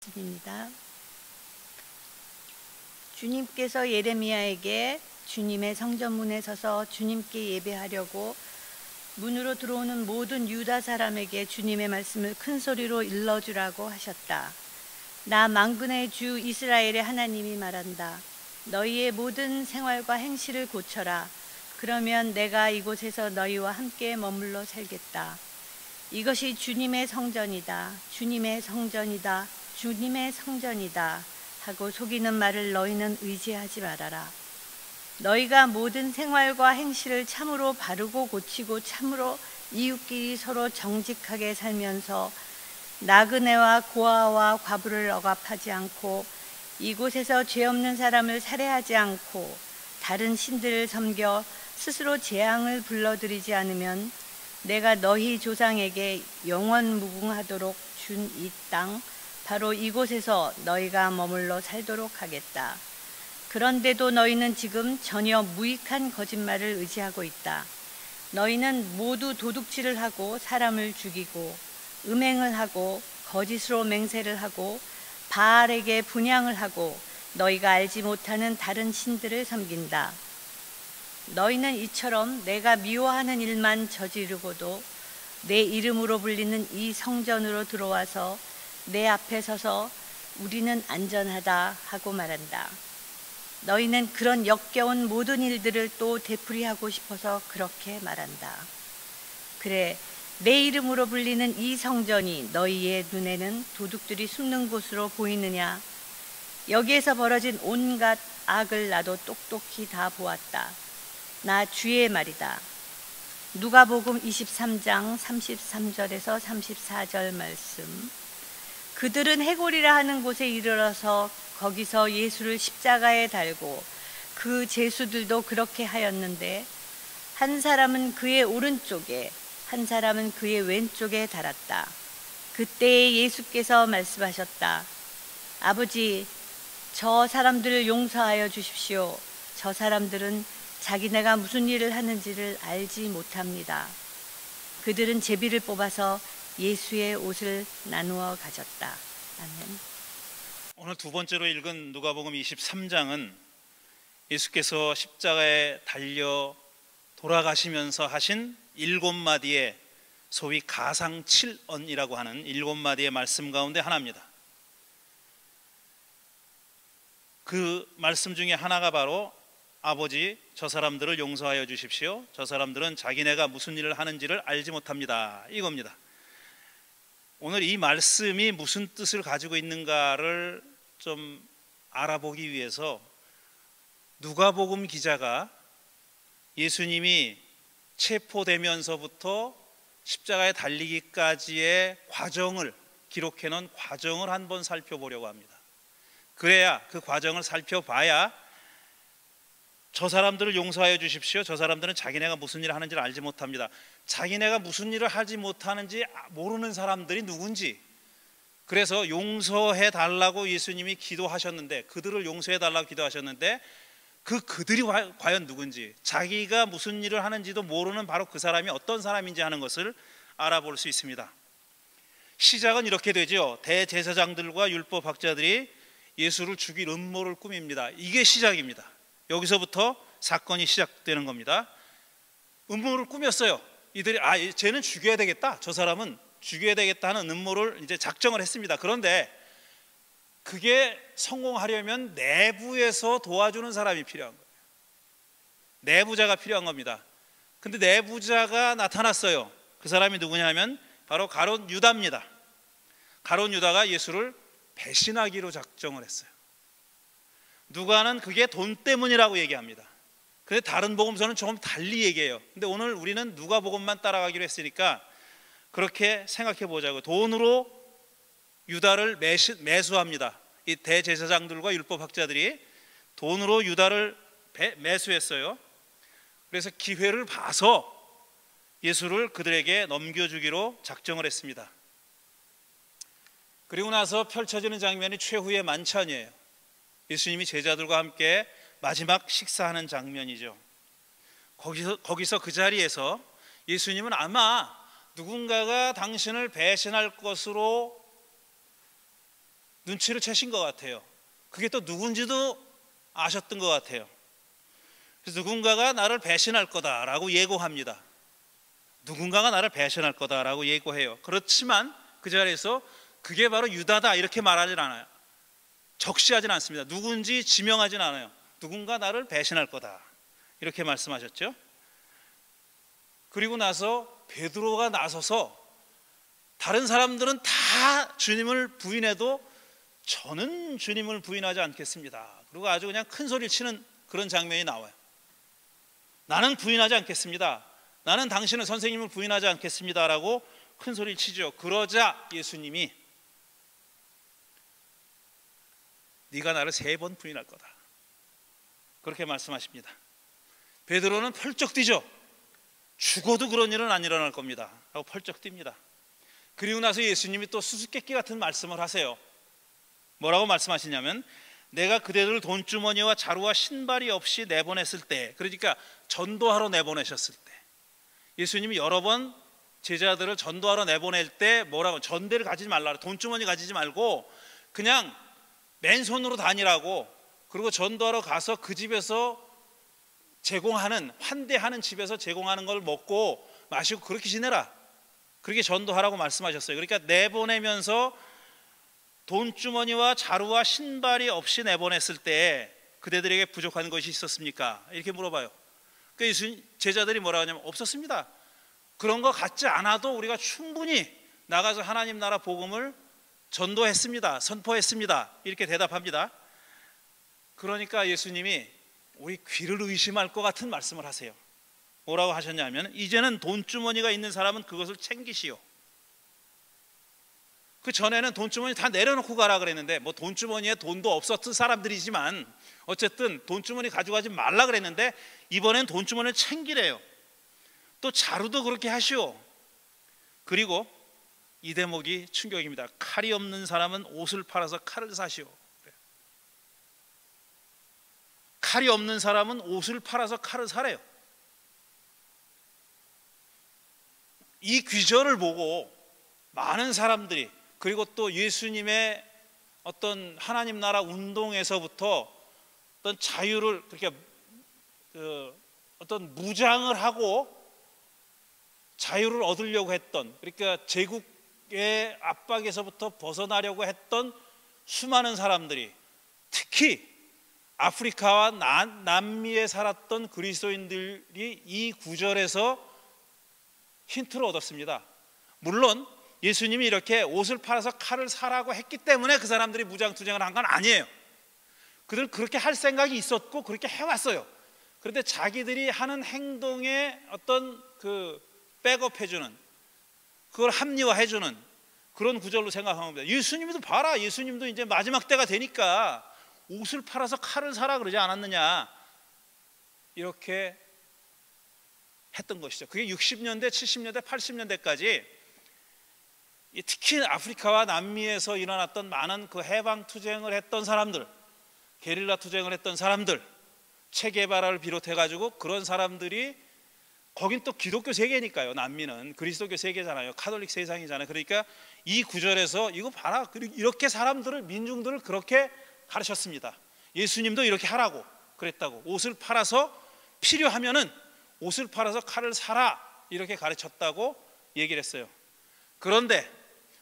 입니다. 주님께서 예레미야에게 주님의 성전문에 서서 주님께 예배하려고 문으로 들어오는 모든 유다 사람에게 주님의 말씀을 큰 소리로 일러주라고 하셨다. 나 만군의 주 이스라엘의 하나님이 말한다. 너희의 모든 생활과 행실을 고쳐라. 그러면 내가 이곳에서 너희와 함께 머물러 살겠다. 이것이 주님의 성전이다. 주님의 성전이다. 주님의 성전이다 하고 속이는 말을 너희는 의지하지 말아라. 너희가 모든 생활과 행실을 참으로 바르고 고치고 참으로 이웃끼리 서로 정직하게 살면서 나그네와 고아와 과부를 억압하지 않고 이곳에서 죄 없는 사람을 살해하지 않고 다른 신들을 섬겨 스스로 재앙을 불러들이지 않으면 내가 너희 조상에게 영원 무궁하도록 준 이 땅 바로 이곳에서 너희가 머물러 살도록 하겠다. 그런데도 너희는 지금 전혀 무익한 거짓말을 의지하고 있다. 너희는 모두 도둑질을 하고 사람을 죽이고 음행을 하고 거짓으로 맹세를 하고 바알에게 분향을 하고 너희가 알지 못하는 다른 신들을 섬긴다. 너희는 이처럼 내가 미워하는 일만 저지르고도 내 이름으로 불리는 이 성전으로 들어와서 내 앞에 서서 우리는 안전하다 하고 말한다. 너희는 그런 역겨운 모든 일들을 또 되풀이하고 싶어서 그렇게 말한다. 그래, 내 이름으로 불리는 이 성전이 너희의 눈에는 도둑들이 숨는 곳으로 보이느냐? 여기에서 벌어진 온갖 악을 나도 똑똑히 다 보았다. 나 주의 말이다. 누가복음 23장 33절에서 34절 말씀. 그들은 해골이라 하는 곳에 이르러서 거기서 예수를 십자가에 달고 그 제수들도 그렇게 하였는데 한 사람은 그의 오른쪽에 한 사람은 그의 왼쪽에 달았다. 그때에 예수께서 말씀하셨다. 아버지, 저 사람들을 용서하여 주십시오. 저 사람들은 자기네가 무슨 일을 하는지를 알지 못합니다. 그들은 제비를 뽑아서 예수의 옷을 나누어 가졌다. 아멘. 오늘 두 번째로 읽은 누가복음 23장은 예수께서 십자가에 달려 돌아가시면서 하신 7마디의 소위 가상 7언이라고 하는 7마디의 말씀 가운데 하나입니다. 그 말씀 중에 하나가 바로 아버지, 저 사람들을 용서하여 주십시오. 저 사람들은 자기네가 무슨 일을 하는지를 알지 못합니다. 이겁니다. 오늘 이 말씀이 무슨 뜻을 가지고 있는가를 좀 알아보기 위해서 누가복음 기자가 예수님이 체포되면서부터 십자가에 달리기까지의 과정을 기록해 놓은 과정을 한번 살펴보려고 합니다. 그래야 그 과정을 살펴봐야 저 사람들을 용서하여 주십시오. 저 사람들은 자기네가 무슨 일을 하는지를 알지 못합니다. 자기네가 무슨 일을 하지 못하는지 모르는 사람들이 누군지, 그래서 용서해 달라고 예수님이 기도하셨는데, 그들을 용서해 달라고 기도하셨는데 그들이 과연 누군지, 자기가 무슨 일을 하는지도 모르는 바로 그 사람이 어떤 사람인지 하는 것을 알아볼 수 있습니다. 시작은 이렇게 되죠. 대제사장들과 율법학자들이 예수를 죽일 음모를 꾸밉니다. 이게 시작입니다. 여기서부터 사건이 시작되는 겁니다. 음모를 꾸몄어요. 이들이 쟤는 죽여야 되겠다, 저 사람은 죽여야 되겠다 하는 음모를 이제 작정을 했습니다. 그런데 그게 성공하려면 내부에서 도와주는 사람이 필요한 거예요. 내부자가 필요한 겁니다. 근데 내부자가 나타났어요. 그 사람이 누구냐면 바로 가룟 유다입니다. 가룟 유다가 예수를 배신하기로 작정을 했어요. 누가는 그게 돈 때문이라고 얘기합니다. 근데 다른 복음서는 조금 달리 얘기해요. 근데 오늘 우리는 누가복음만 따라가기로 했으니까 그렇게 생각해 보자고요. 돈으로 유다를 매수합니다. 이 대제사장들과 율법학자들이 돈으로 유다를 매수했어요. 그래서 기회를 봐서 예수를 그들에게 넘겨주기로 작정을 했습니다. 그리고 나서 펼쳐지는 장면이 최후의 만찬이에요. 예수님이 제자들과 함께 마지막 식사하는 장면이죠. 거기서 그 자리에서 예수님은 아마 누군가가 당신을 배신할 것으로 눈치를 채신 것 같아요. 그게 또 누군지도 아셨던 것 같아요. 그래서 누군가가 나를 배신할 거다라고 예고합니다. 누군가가 나를 배신할 거다라고 예고해요. 그렇지만 그 자리에서 그게 바로 유다다 이렇게 말하진 않아요. 적시하진 않습니다. 누군지 지명하진 않아요. 누군가 나를 배신할 거다 이렇게 말씀하셨죠. 그리고 나서 베드로가 나서서 다른 사람들은 다 주님을 부인해도 저는 주님을 부인하지 않겠습니다. 그리고 아주 그냥 큰 소리를 치는 그런 장면이 나와요. 나는 부인하지 않겠습니다. 나는 당신은 선생님을 부인하지 않겠습니다라고 큰 소리를 치죠. 그러자 예수님이 네가 나를 3번 부인할 거다 그렇게 말씀하십니다. 베드로는 펄쩍 뛰죠. 죽어도 그런 일은 안 일어날 겁니다 하고 펄쩍 뜁니다. 그리고 나서 예수님이 또 수수께끼 같은 말씀을 하세요. 뭐라고 말씀하시냐면 내가 그대들을 돈주머니와 자루와 신발이 없이 내보냈을 때, 그러니까 전도하러 내보내셨을 때, 예수님이 여러 번 제자들을 전도하러 내보낼 때 뭐라고, 전대를 가지지 말라, 돈주머니 가지지 말고 그냥 맨손으로 다니라고, 그리고 전도하러 가서 그 집에서 제공하는, 환대하는 집에서 제공하는 걸 먹고 마시고 그렇게 지내라, 그렇게 전도하라고 말씀하셨어요. 그러니까 내보내면서 돈주머니와 자루와 신발이 없이 내보냈을 때 그대들에게 부족한 것이 있었습니까? 이렇게 물어봐요. 그러니까 제자들이 뭐라고 하냐면 없었습니다. 그런 거 갖지 않아도 우리가 충분히 나가서 하나님 나라 복음을 전도했습니다. 선포했습니다. 이렇게 대답합니다. 그러니까 예수님이 우리 귀를 의심할 것 같은 말씀을 하세요. 뭐라고 하셨냐면 이제는 돈주머니가 있는 사람은 그것을 챙기시오. 그 전에는 돈주머니 다 내려놓고 가라 그랬는데, 뭐 돈주머니에 돈도 없었던 사람들이지만 어쨌든 돈주머니 가져가지 말라 그랬는데 이번엔 돈주머니를 챙기래요. 또 자루도 그렇게 하시오. 그리고 이 대목이 충격입니다. 칼이 없는 사람은 옷을 팔아서 칼을 사시오. 칼이 없는 사람은 옷을 팔아서 칼을 사래요. 이 귀절을 보고 많은 사람들이, 그리고 또 예수님의 어떤 하나님 나라 운동에서부터 어떤 자유를, 그렇게 어떤 무장을 하고 자유를 얻으려고 했던, 그러니까 제국의 압박에서부터 벗어나려고 했던 수많은 사람들이, 특히 아프리카와 남미에 살았던 그리스도인들이 이 구절에서 힌트를 얻었습니다. 물론 예수님이 이렇게 옷을 팔아서 칼을 사라고 했기 때문에 그 사람들이 무장투쟁을 한 건 아니에요. 그들은 그렇게 할 생각이 있었고 그렇게 해왔어요. 그런데 자기들이 하는 행동에 어떤 그 백업해주는, 그걸 합리화해주는 그런 구절로 생각한 겁니다. 예수님도 봐라, 예수님도 이제 마지막 때가 되니까 옷을 팔아서 칼을 사라 그러지 않았느냐, 이렇게 했던 것이죠. 그게 60년대, 70년대, 80년대까지 특히 아프리카와 남미에서 일어났던 많은 그 해방 투쟁을 했던 사람들, 게릴라 투쟁을 했던 사람들, 체게바라를 비롯해 가지고 그런 사람들이, 거긴 또 기독교 세계니까요. 남미는 그리스도교 세계잖아요. 카톨릭 세상이잖아요. 그러니까 이 구절에서 이거 봐라, 이렇게 사람들을, 민중들을 그렇게 가르쳤습니다. 예수님도 이렇게 하라고 그랬다고. 옷을 팔아서, 필요하면은 옷을 팔아서 칼을 사라, 이렇게 가르쳤다고 얘기를 했어요. 그런데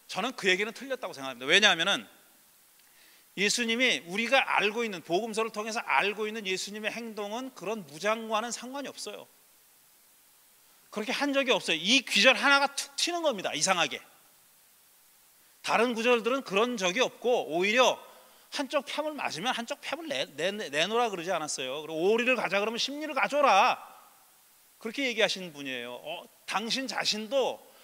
저는 그 얘기는 틀렸다고 생각합니다. 왜냐하면은 예수님이, 우리가 알고 있는, 복음서를 통해서 알고 있는 예수님의 행동은 그런 무장과는 상관이 없어요. 그렇게 한 적이 없어요. 이 귀절 하나가 툭 튀는 겁니다. 이상하게. 다른 구절들은 그런 적이 없고 오히려 한쪽 뺨을 맞으면 한쪽 뺨을 내놓으라 그러지 않았어요. 그리고 오리를 가자 그러면 십리를 가져라, 그렇게 얘기하시는 분이에요. 당신 자신도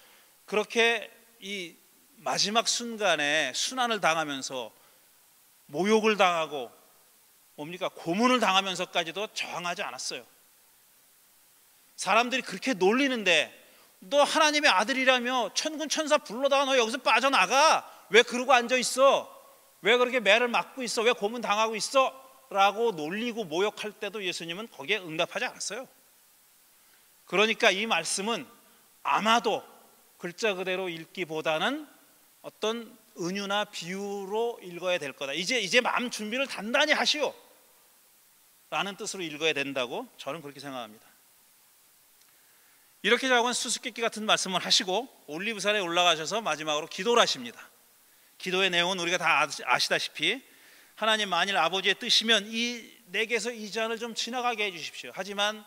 그렇게 이 마지막 순간에 순환을 당하면서 모욕을 당하고 뭡니까, 고문을 당하면서까지도 저항하지 않았어요. 사람들이 그렇게 놀리는데, 너 하나님의 아들이라며 천군 천사 불러다가 너 여기서 빠져나가, 왜 그러고 앉아있어, 왜 그렇게 매를 맞고 있어, 왜 고문 당하고 있어 라고 놀리고 모욕할 때도 예수님은 거기에 응답하지 않았어요. 그러니까 이 말씀은 아마도 글자 그대로 읽기보다는 어떤 은유나 비유로 읽어야 될 거다. 이제 마음 준비를 단단히 하시오 라는 뜻으로 읽어야 된다고 저는 그렇게 생각합니다. 이렇게 작은 수수께끼 같은 말씀을 하시고 올리브산에 올라가셔서 마지막으로 기도를 하십니다. 기도의 내용은 우리가 다 아시다시피 하나님, 만일 아버지의 뜻이면 내게서 이 잔을 좀 지나가게 해주십시오. 하지만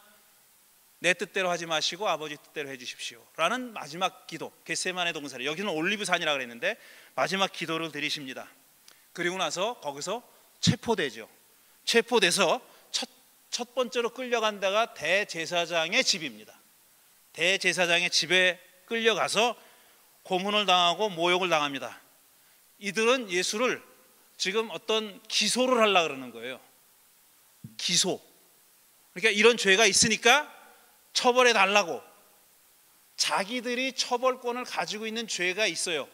내 뜻대로 하지 마시고 아버지 뜻대로 해주십시오 라는 마지막 기도, 겟세마네 동산에, 여기는 올리브산이라고 그랬는데 마지막 기도를 드리십니다. 그리고 나서 거기서 체포되죠. 체포돼서 첫 번째로 끌려간 데가 대제사장의 집입니다. 대제사장의 집에 끌려가서 고문을 당하고 모욕을 당합니다. 이들은 예수를 지금 어떤 기소를 하려고 그러는 거예요. 기소. 그러니까 이런 죄가 있으니까 처벌해 달라고. 자기들이 처벌권을 가지고 있는 죄가 있어요.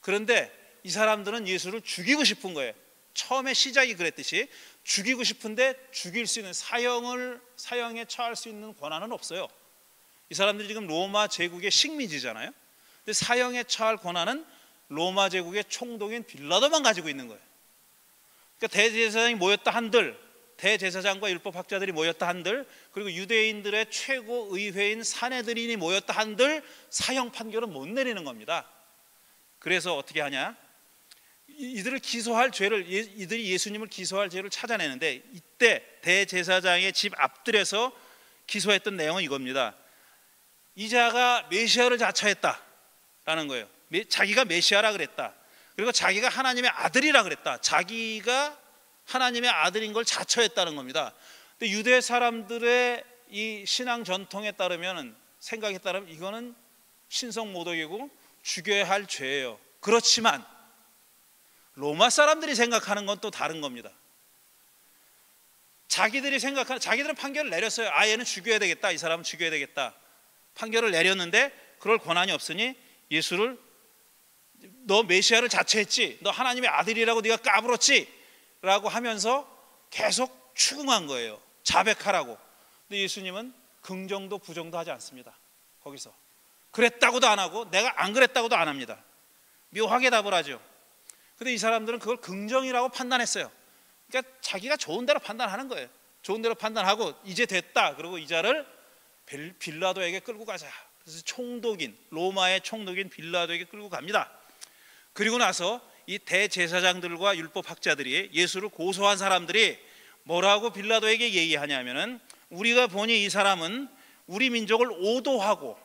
그런데 이 사람들은 예수를 죽이고 싶은 거예요. 처음에 시작이 그랬듯이 죽이고 싶은데 죽일 수 있는, 사형에 처할 수 있는 권한은 없어요. 이 사람들이 지금 로마 제국의 식민지잖아요. 근데 사형에 처할 권한은 로마 제국의 총독인 빌라도만 가지고 있는 거예요. 그러니까 대제사장이 모였다 한들, 대제사장과 율법학자들이 모였다 한들, 그리고 유대인들의 최고 의회인 산헤드린이 모였다 한들 사형 판결은 못 내리는 겁니다. 그래서 어떻게 하냐? 이들을 기소할 죄를, 이들이 예수님을 기소할 죄를 찾아내는데, 이때 대제사장의 집 앞들에서 기소했던 내용은 이겁니다. 이 자가 메시아를 자처했다라는 거예요. 자기가 메시아라 그랬다. 그리고 자기가 하나님의 아들이라 그랬다. 자기가 하나님의 아들인 걸 자처했다는 겁니다. 근데 유대 사람들의 이 신앙 전통에 따르면, 생각에 따르면 이거는 신성모독이고 죽여야 할 죄예요. 그렇지만 로마 사람들이 생각하는 건 또 다른 겁니다. 자기들은 판결을 내렸어요. 얘는 죽여야 되겠다, 이 사람은 죽여야 되겠다. 판결을 내렸는데 그럴 권한이 없으니 예수를, 너 메시아를 자처했지, 너 하나님의 아들이라고 네가 까불었지 라고 하면서 계속 추궁한 거예요. 자백하라고. 근데 예수님은 긍정도 부정도 하지 않습니다. 거기서 그랬다고도 안 하고 내가 안 그랬다고도 안 합니다. 묘하게 답을 하죠. 근데 이 사람들은 그걸 긍정이라고 판단했어요. 그러니까 자기가 좋은 대로 판단하는 거예요. 좋은 대로 판단하고 이제 됐다, 그리고 이 자를 빌라도에게 끌고 가자. 그래서 로마의 총독인 빌라도에게 끌고 갑니다. 그리고 나서 이 대제사장들과 율법학자들이, 예수를 고소한 사람들이 뭐라고 빌라도에게 얘기하냐면은, 우리가 보니 이 사람은 우리 민족을 오도하고,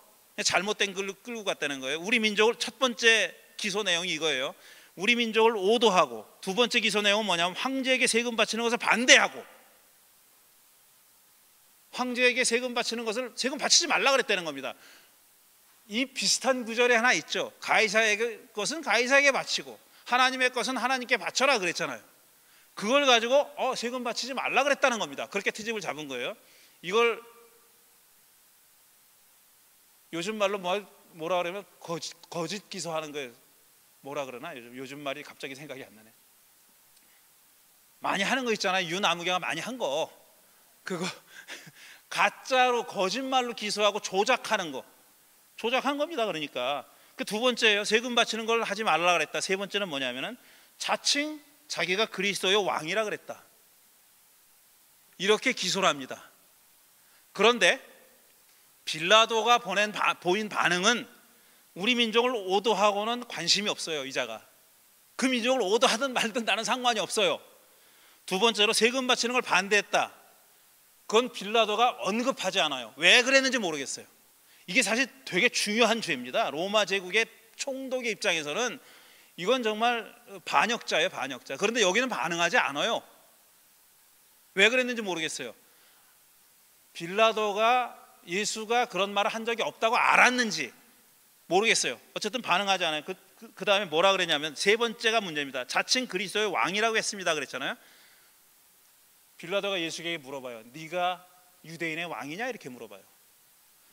잘못된 글로 끌고 갔다는 거예요. 우리 민족을, 첫 번째 기소 내용이 이거예요. 우리 민족을 오도하고, 두 번째 기소 내용은 뭐냐면 황제에게 세금 바치는 것을 반대하고, 황제에게 세금 바치는 것을, 세금 바치지 말라 그랬다는 겁니다. 이 비슷한 구절이 하나 있죠. 가이사에게 것은 가이사에게 바치고 하나님의 것은 하나님께 바쳐라 그랬잖아요. 그걸 가지고 세금 바치지 말라 그랬다는 겁니다. 그렇게 트집을 잡은 거예요. 이걸 요즘 말로 뭐라 그러면 거짓 기소하는 거예요. 뭐라 그러나 요즘 말이 갑자기 생각이 안 나네. 많이 하는 거 있잖아요. 유나무경가 많이 한 거, 그거 가짜로, 거짓말로 기소하고 조작하는 거, 조작한 겁니다. 그러니까 그 두 번째예요. 세금 바치는 걸 하지 말라 그랬다. 세 번째는 뭐냐면은 자칭 자기가 그리스도의 왕이라 그랬다. 이렇게 기소를 합니다. 그런데 빌라도가 보인 반응은 우리 민족을 오도하고는 관심이 없어요. 이 자가 그 민족을 오도하든 말든 나는 상관이 없어요. 두 번째로 세금 바치는 걸 반대했다. 그건 빌라도가 언급하지 않아요. 왜 그랬는지 모르겠어요. 이게 사실 되게 중요한 죄입니다. 로마 제국의 총독의 입장에서는 이건 정말 반역자예요, 반역자. 그런데 여기는 반응하지 않아요. 왜 그랬는지 모르겠어요. 빌라도가 예수가 그런 말을 한 적이 없다고 알았는지 모르겠어요. 어쨌든 반응하지 않아요. 그 다음에 뭐라 그랬냐면, 세 번째가 문제입니다. 자칭 그리스도의 왕이라고 했습니다 그랬잖아요. 빌라도가 예수에게 물어봐요. 네가 유대인의 왕이냐? 이렇게 물어봐요.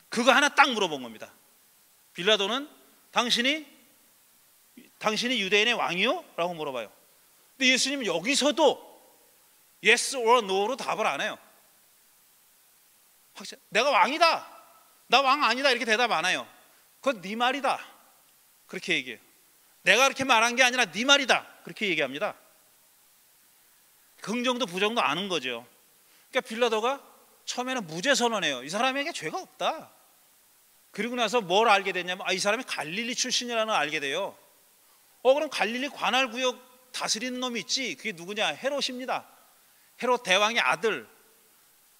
그거 하나 딱 물어본 겁니다. 빌라도는 당신이 유대인의 왕이요? 라고 물어봐요. 근데 예수님은 여기서도 yes or no로 답을 안 해요. 내가 왕이다, 나 왕 아니다, 이렇게 대답 안 해요. 그건 네 말이다, 그렇게 얘기해요. 내가 그렇게 말한 게 아니라 네 말이다. 그렇게 얘기합니다. 긍정도 부정도 아는 거죠. 그러니까 빌라도가 처음에는 무죄 선언해요. 이 사람에게 죄가 없다. 그리고 나서 뭘 알게 됐냐면 이 사람이 갈릴리 출신이라는 걸 알게 돼요. 그럼 갈릴리 관할 구역 다스리는 놈이 있지. 그게 누구냐? 헤롯입니다. 헤롯 대왕의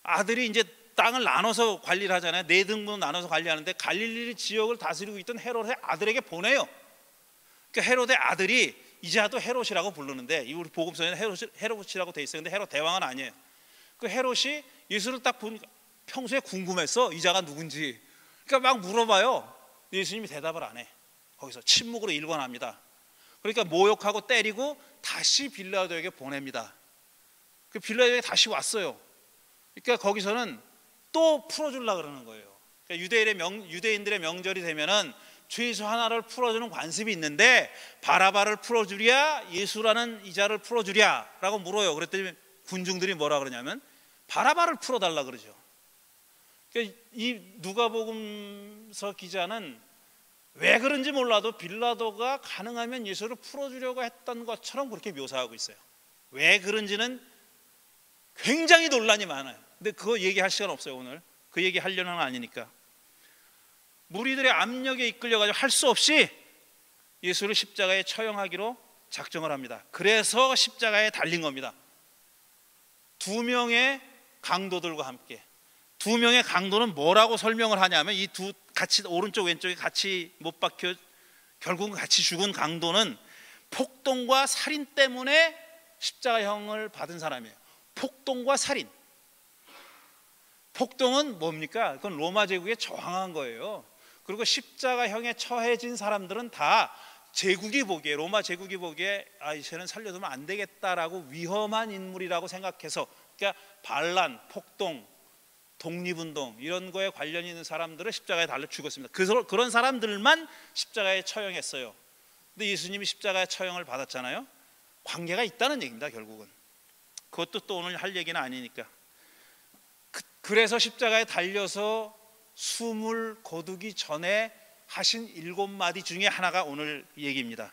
아들이 이제 땅을 나눠서 관리를 하잖아요. 네 등분 나눠서 관리하는데 갈릴리 지역을 다스리고 있던 헤롯의 아들에게 보내요. 그러니까 헤롯의 아들이 이제도 헤롯이라고 부르는데 우리 복음서에는 헤롯이라고 돼 있어요. 근데 헤롯 대왕은 아니에요. 그 헤롯이 예수를 딱 보니까 평소에 궁금했어. 이자가 누군지. 그러니까 막 물어봐요. 예수님이 대답을 안 해. 거기서 침묵으로 일관합니다. 그러니까 모욕하고 때리고 다시 빌라도에게 보냅니다. 그 빌라도에게 다시 왔어요. 그러니까 거기서는 또 풀어주려고 그러는 거예요. 그러니까 유대인들의 명절이 되면은 죄수 하나를 풀어주는 관습이 있는데 바라바를 풀어주랴 예수라는 이자를 풀어주랴 라고 물어요. 그랬더니 군중들이 뭐라 그러냐면 바라바를 풀어달라 그러죠. 그러니까 이 누가복음서 기자는 왜 그런지 몰라도 빌라도가 가능하면 예수를 풀어주려고 했던 것처럼 그렇게 묘사하고 있어요. 왜 그런지는 굉장히 논란이 많아요. 근데 그거 얘기할 시간 없어요. 오늘 그 얘기 하려는 건 아니니까. 무리들의 압력에 이끌려가지고 할 수 없이 예수를 십자가에 처형하기로 작정을 합니다. 그래서 십자가에 달린 겁니다. 두 명의 강도들과 함께. 두 명의 강도는 뭐라고 설명을 하냐면 이 두 같이 오른쪽 왼쪽에 같이 못 박혀 결국은 같이 죽은 강도는 폭동과 살인 때문에 십자가형을 받은 사람이에요. 폭동과 살인. 폭동은 뭡니까? 그건 로마 제국에 저항한 거예요. 그리고 십자가형에 처해진 사람들은 다 제국이 보기에 로마 제국이 보기에 쟤는 살려두면 안 되겠다라고 위험한 인물이라고 생각해서 그러니까 반란, 폭동, 독립운동 이런 거에 관련 있는 사람들을 십자가에 달려 죽었습니다. 그런 사람들만 십자가에 처형했어요. 근데 예수님이 십자가에 처형을 받았잖아요. 관계가 있다는 얘기입니다. 결국은 그것도 또 오늘 할 얘기는 아니니까. 그래서 십자가에 달려서 숨을 거두기 전에 하신 7마디 중에 하나가 오늘 얘기입니다.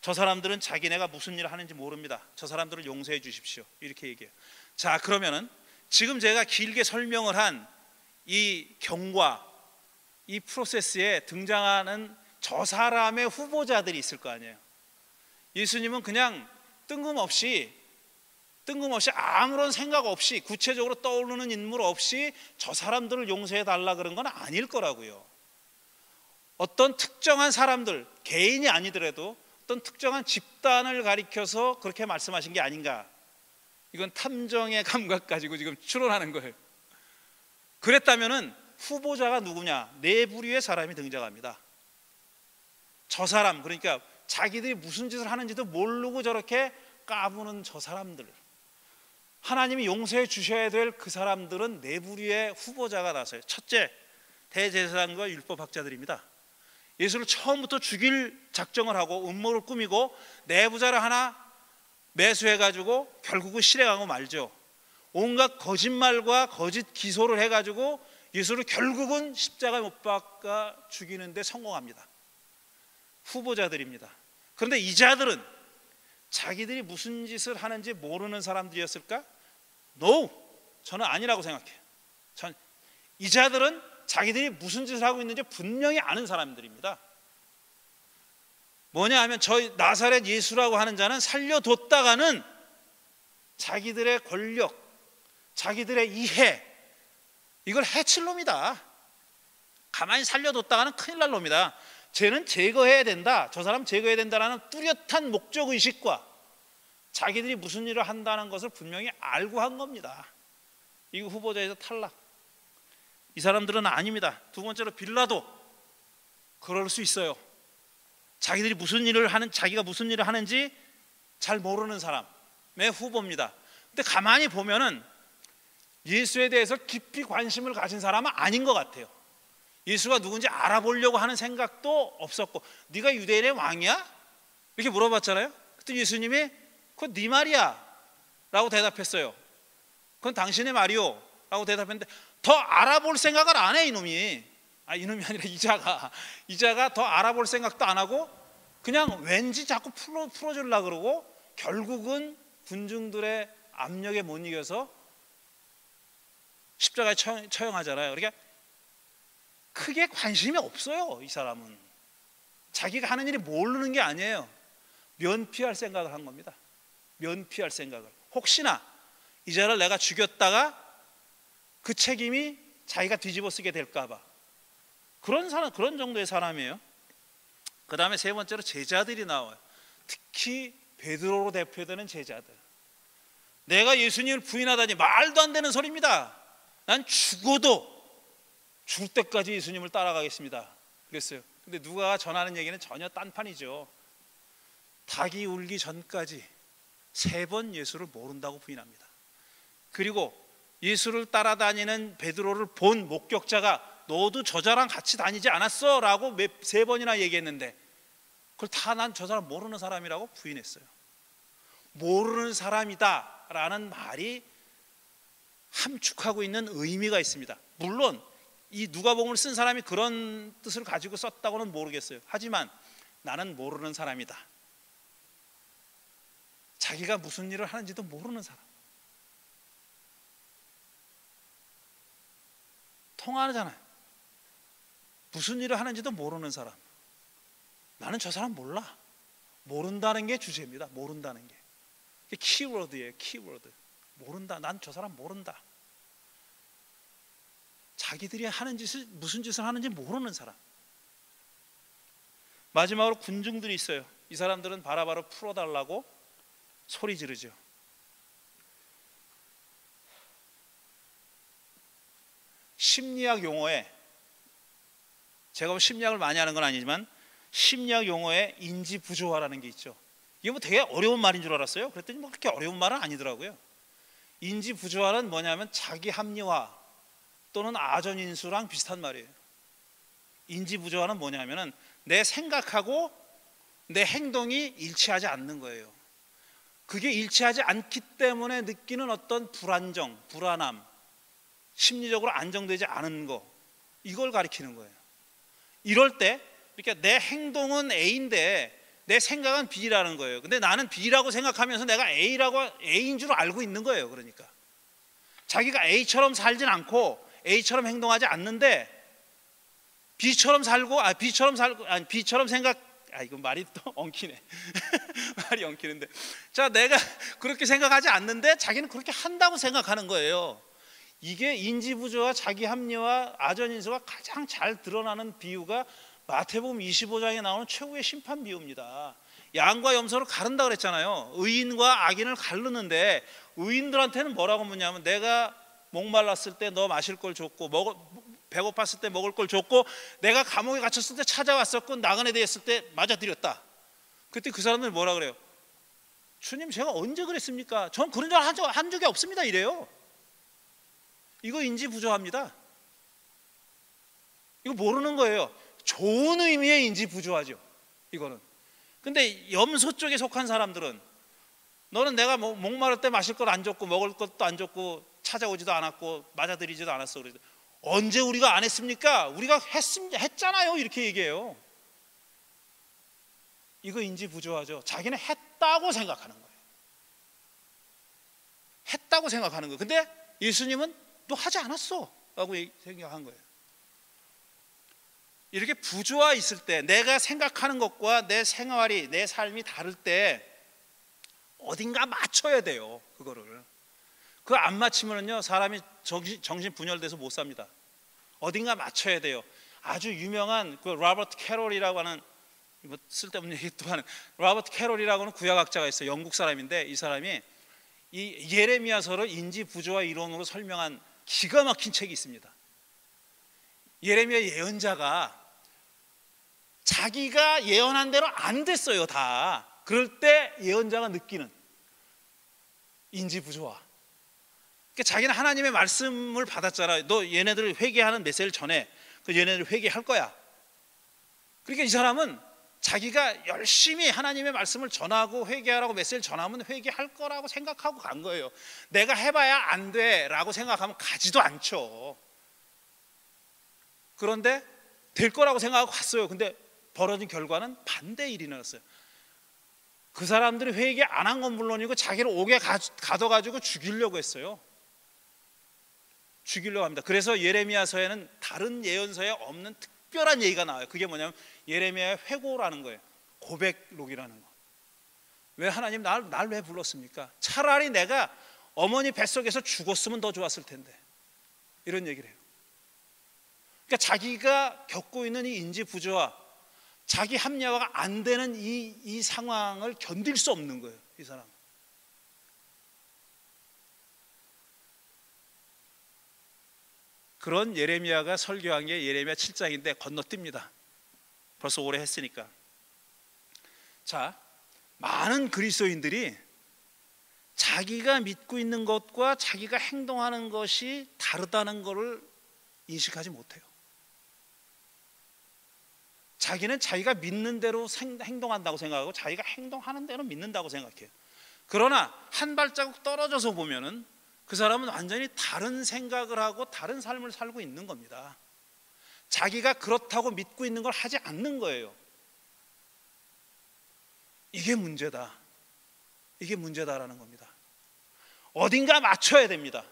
저 사람들은 자기네가 무슨 일을 하는지 모릅니다. 저 사람들을 용서해 주십시오. 이렇게 얘기해요. 자, 그러면은 지금 제가 길게 설명을 한 이 경과, 이 프로세스에 등장하는 저 사람의 후보자들이 있을 거 아니에요. 예수님은 그냥 뜬금없이 아무런 생각 없이 구체적으로 떠오르는 인물 없이 저 사람들을 용서해 달라 그런 건 아닐 거라고요. 어떤 특정한 사람들, 개인이 아니더라도 어떤 특정한 집단을 가리켜서 그렇게 말씀하신 게 아닌가. 이건 탐정의 감각 가지고 지금 추론하는 거예요. 그랬다면은 후보자가 누구냐? 네 부류의 사람이 등장합니다. 저 사람, 그러니까 자기들이 무슨 짓을 하는지도 모르고 저렇게 까부는 저 사람들, 하나님이 용서해 주셔야 될 그 사람들은 네 부류의 후보자가 나서요. 첫째, 대제사장과 율법학자들입니다. 예수를 처음부터 죽일 작정을 하고 음모를 꾸미고 내부자를 하나 매수해가지고 결국은 실행하고 말죠. 온갖 거짓말과 거짓 기소를 해가지고 예수를 결국은 십자가에 못 박아 죽이는데 성공합니다. 후보자들입니다. 그런데 이자들은 자기들이 무슨 짓을 하는지 모르는 사람들이었을까? No! 저는 아니라고 생각해요. 이자들은 자기들이 무슨 짓을 하고 있는지 분명히 아는 사람들입니다. 뭐냐 하면 저희 나사렛 예수라고 하는 자는 살려뒀다가는 자기들의 권력, 자기들의 이해, 이걸 해칠 놈이다. 가만히 살려뒀다가는 큰일 날 놈이다. 쟤는 제거해야 된다, 저 사람 제거해야 된다라는 뚜렷한 목적의식과 자기들이 무슨 일을 한다는 것을 분명히 알고 한 겁니다. 이거 후보자에서 탈락. 이 사람들은 아닙니다. 두 번째로 빌라도, 그럴 수 있어요. 자기가 무슨 일을 하는지 잘 모르는 사람의 후보입니다. 근데 가만히 보면은 예수에 대해서 깊이 관심을 가진 사람은 아닌 것 같아요. 예수가 누군지 알아보려고 하는 생각도 없었고, 네가 유대인의 왕이야? 이렇게 물어봤잖아요. 그때 예수님이 그건 네 말이야 라고 대답했어요. 그건 당신의 말이요 라고 대답했는데 더 알아볼 생각을 안 해, 이놈이. 이놈이 아니라 이자가 더 알아볼 생각도 안 하고 그냥 왠지 자꾸 풀어주려고 그러고 결국은 군중들의 압력에 못 이겨서 십자가에 처형하잖아요. 그러니까 크게 관심이 없어요. 이 사람은 자기가 하는 일이 모르는 게 아니에요. 면피할 생각을 한 겁니다. 면피할 생각을. 혹시나 이 자를 내가 죽였다가 그 책임이 자기가 뒤집어 쓰게 될까 봐. 그런 사람, 그런 정도의 사람이에요. 그 다음에 세 번째로 제자들이 나와요. 특히 베드로로 대표되는 제자들. 내가 예수님을 부인하다니 말도 안 되는 소리입니다. 난 죽어도 죽을 때까지 예수님을 따라가겠습니다. 그랬어요. 근데 누가 전하는 얘기는 전혀 딴판이죠. 닭이 울기 전까지 3번 예수를 모른다고 부인합니다. 그리고 예수를 따라다니는 베드로를 본 목격자가 너도 저자랑 같이 다니지 않았어? 라고 3번이나 얘기했는데 그걸 다 난 저 사람 모르는 사람이라고 부인했어요. 모르는 사람이다 라는 말이 함축하고 있는 의미가 있습니다. 물론 이 누가복음을 쓴 사람이 그런 뜻을 가지고 썼다고는 모르겠어요. 하지만 나는 모르는 사람이다. 자기가 무슨 일을 하는지도 모르는 사람. 통하잖아요. 무슨 일을 하는지도 모르는 사람. 나는 저 사람 몰라. 모른다는 게 주제입니다. 모른다는 게. 이게 키워드예요. 키워드. 모른다. 난 저 사람 모른다. 자기들이 하는 짓을, 무슨 짓을 하는지 모르는 사람. 마지막으로 군중들이 있어요. 이 사람들은 바라바로 풀어달라고 소리 지르죠. 심리학 용어에, 제가 뭐 심리학을 많이 하는 건 아니지만 심리학 용어에 인지부조화라는 게 있죠. 이게 뭐 되게 어려운 말인 줄 알았어요. 그랬더니 뭐 그렇게 어려운 말은 아니더라고요. 인지부조화는 뭐냐면 자기 합리화 또는 아전인수랑 비슷한 말이에요. 인지부조화는 뭐냐면은 내 생각하고 내 행동이 일치하지 않는 거예요. 그게 일치하지 않기 때문에 느끼는 어떤 불안정, 불안함, 심리적으로 안정되지 않은 거, 이걸 가리키는 거예요. 이럴 때 그러니까 내 행동은 A인데 내 생각은 B라는 거예요. 근데 나는 B라고 생각하면서 내가 A인 줄 알고 있는 거예요. 그러니까 자기가 A처럼 살진 않고 A처럼 행동하지 않는데 B처럼 생각, 이거 말이 또 엉키네. 말이 엉키는데, 자, 내가 그렇게 생각하지 않는데 자기는 그렇게 한다고 생각하는 거예요. 이게 인지부조와 자기 합리와 아전인수가 가장 잘 드러나는 비유가 마태복음 25장에 나오는 최후의 심판 비유입니다. 양과 염소를 가른다 그랬잖아요. 의인과 악인을 가르는데 의인들한테는 뭐라고 묻냐면 내가 목말랐을 때 너 마실 걸 줬고 배고팠을 때 먹을 걸 줬고 내가 감옥에 갇혔을 때 찾아왔었고 나그네 되었을 때 맞아드렸다. 그때 그 사람들 뭐라 그래요? 주님 제가 언제 그랬습니까? 전 그런 줄 한 적이 없습니다 이래요. 이거 인지부조합니다. 이거 모르는 거예요. 좋은 의미의 인지부조하죠 이거는. 근데 염소 쪽에 속한 사람들은 너는 내가 목마를 때 마실 걸 안 줬고 먹을 것도 안 줬고 찾아오지도 않았고 맞아들이지도 않았어. 그래서 언제 우리가 안 했습니까? 우리가 했잖아요 이렇게 얘기해요. 이거 인지부조하죠. 자기는 했다고 생각하는 거예요. 했다고 생각하는 거예요. 근데 예수님은 너 하지 않았어 라고 생각한 거예요. 이렇게 부조화 있을 때 내가 생각하는 것과 내 생활이 내 삶이 다를 때 어딘가 맞춰야 돼요. 그거를 그거 안 맞추면요 사람이 정신 분열돼서 못 삽니다. 어딘가 맞춰야 돼요. 아주 유명한 그 로버트 캐롤이라고 하는 뭐 쓸데없는 얘기 또 하는 로버트 캐롤이라고 하는 구약학자가 있어요. 영국 사람인데 이 사람이 이 예레미야서를 인지부조화 이론으로 설명한 기가 막힌 책이 있습니다. 예레미야 예언자가 자기가 예언한 대로 안 됐어요 다. 그럴 때 예언자가 느끼는 인지부조화. 그러니까 자기는 하나님의 말씀을 받았잖아요. 너 얘네들 회개하는 메시지를 전해. 그 얘네들 회개할 거야. 그러니까 이 사람은 자기가 열심히 하나님의 말씀을 전하고 회개하라고 메시지를 전하면 회개할 거라고 생각하고 간 거예요. 내가 해봐야 안 돼라고 생각하면 가지도 않죠. 그런데 될 거라고 생각하고 갔어요. 근데 벌어진 결과는 반대의 일이 일어났어요. 그 사람들이 회개 안 한 건 물론이고 자기를 옥에 가둬가지고 죽이려고 했어요. 죽이려고 합니다. 그래서 예레미야서에는 다른 예언서에 없는 특별한 얘기가 나와요. 그게 뭐냐면 예레미야의 회고라는 거예요. 고백록이라는 거. 왜 하나님 날 왜 불렀습니까? 차라리 내가 어머니 뱃속에서 죽었으면 더 좋았을 텐데, 이런 얘기를 해요. 그러니까 자기가 겪고 있는 이 인지 부조화, 자기 합리화가 안 되는 이 상황을 견딜 수 없는 거예요, 이 사람. 그런 예레미야가 설교한 게 예레미야 7장인데 건너뜁니다. 벌써 오래 했으니까. 자, 많은 그리스도인들이 자기가 믿고 있는 것과 자기가 행동하는 것이 다르다는 것을 인식하지 못해요. 자기는 자기가 믿는 대로 행동한다고 생각하고 자기가 행동하는 대로 믿는다고 생각해요. 그러나 한 발자국 떨어져서 보면은 그 사람은 완전히 다른 생각을 하고 다른 삶을 살고 있는 겁니다. 자기가 그렇다고 믿고 있는 걸 하지 않는 거예요. 이게 문제다. 이게 문제다라는 겁니다. 어딘가 맞춰야 됩니다.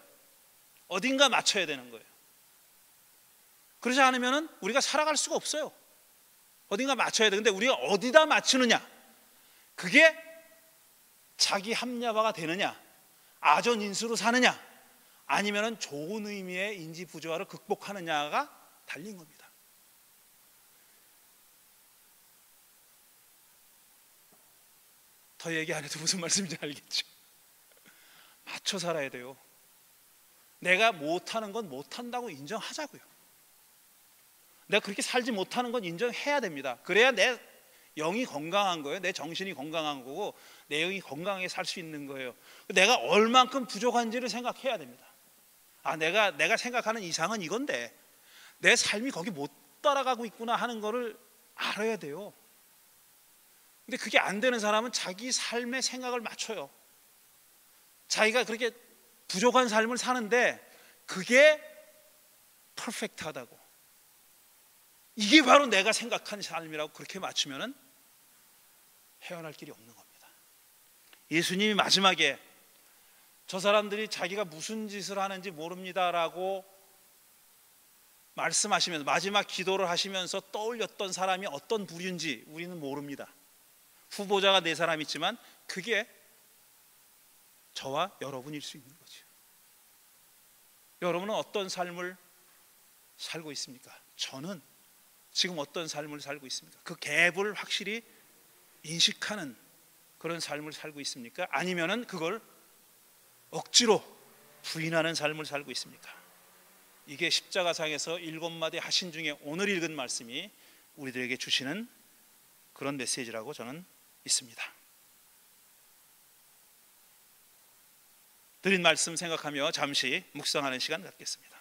어딘가 맞춰야 되는 거예요. 그러지 않으면 우리가 살아갈 수가 없어요. 어딘가 맞춰야 돼. 근데 우리가 어디다 맞추느냐? 그게 자기 합리화가 되느냐? 아전인수로 사느냐? 아니면 좋은 의미의 인지 부조화를 극복하느냐가 달린 겁니다. 더 얘기 안 해도 무슨 말씀인지 알겠죠? 맞춰 살아야 돼요. 내가 못하는 건 못한다고 인정하자고요. 내가 그렇게 살지 못하는 건 인정해야 됩니다. 그래야 내 영이 건강한 거예요. 내 정신이 건강한 거고 내 영이 건강하게 살 수 있는 거예요. 내가 얼만큼 부족한지를 생각해야 됩니다. 아, 내가 생각하는 이상은 이건데 내 삶이 거기 못 따라가고 있구나 하는 거를 알아야 돼요. 근데 그게 안 되는 사람은 자기 삶의 생각을 맞춰요. 자기가 그렇게 부족한 삶을 사는데 그게 퍼펙트하다고, 이게 바로 내가 생각한 삶이라고 그렇게 맞추면 헤어날 길이 없는 겁니다. 예수님이 마지막에 저 사람들이 자기가 무슨 짓을 하는지 모릅니다라고 말씀하시면서 마지막 기도를 하시면서 떠올렸던 사람이 어떤 부류인지 우리는 모릅니다. 후보자가 4사람 있지만 그게 저와 여러분일 수 있는 거죠. 여러분은 어떤 삶을 살고 있습니까? 저는 지금 어떤 삶을 살고 있습니까? 그 갭을 확실히 인식하는 그런 삶을 살고 있습니까? 아니면은 그걸 억지로 부인하는 삶을 살고 있습니까? 이게 십자가상에서 7마디 하신 중에 오늘 읽은 말씀이 우리들에게 주시는 그런 메시지라고 저는 믿습니다. 드린 말씀 생각하며 잠시 묵상하는 시간 갖겠습니다.